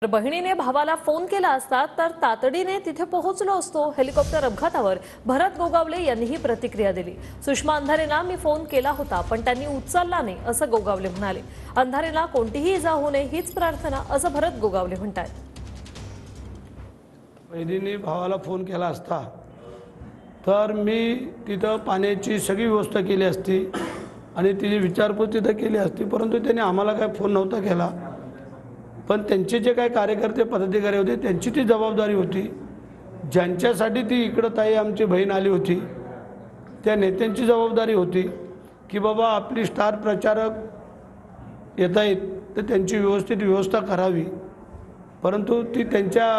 बहिणीने भावाला फोन केला असता तर तातडीने तिथे पोहोचलो असतो। हेलिकॉप्टर अपघातावर भरत गोगावले यांनीही प्रतिक्रिया दिली। सुषमा अंधारेंना मी फोन केला होता पण त्यांनी उचलला नाही असं गोगावले म्हणाले। अंधारेंना कोणतीही इजा होऊ नये हीच प्रार्थना असं भरत गोगावले म्हणतात। बहिणीने भावाला फोन केला असता तर मी तिथं पाण्याची सगळी व्यवस्था केली असती आणि तिची विचारपूस तिथं केली असती, परंतु त्यांनी आम्हाला काय फोन नव्हता केला। पण त्यांचे जे काही कार्यकर्ते पदाधिकारी होते त्यांची ती जबाबदारी होती, ज्यांच्यासाठी ती इकडं ताई आमची बहीण आली होती त्या नेत्यांची जबाबदारी होती की बाबा आपली स्टार प्रचारक येत आहेत तर त्यांची व्यवस्थित व्यवस्था करावी, परंतु ती त्यांच्या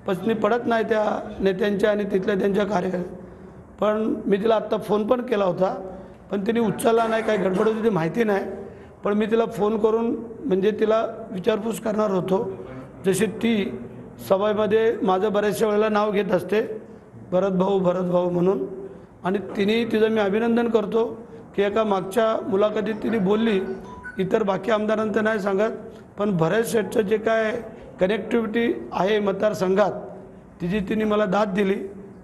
पत्नी पडत नाही त्या नेत्यांच्या आणि तिथल्या त्यांच्या कार्यकर्त्या। पण मी तिला आत्ता फोन पण केला होता पण तिने उचलला नाही, काय गडबड होती ती माहिती नाही, पण मी तिला फोन करून म्हणजे तिला विचारपूस करणार होतो। जशी ती सभेमध्ये माझं बऱ्याचशा वेळेला नाव घेत असते भरत भाऊ म्हणून, आणि तिने तिचं मी अभिनंदन करतो की एका मागच्या मुलाखतीत तिने बोलली, इतर बाकी आमदारांचं नाही सांगत पण भरत शेठचं जे काय कनेक्टिव्हिटी आहे मतदारसंघात तिची तिने मला दाद दिली,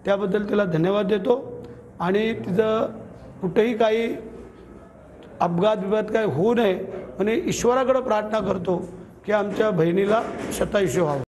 त्याबद्दल तिला धन्यवाद देतो। आणि तिचं कुठेही काही अपघात काय होऊ नये आणि ईश्वराकडे प्रार्थना करतो की आमच्या बहिणीला शतायुष्य व्हावं।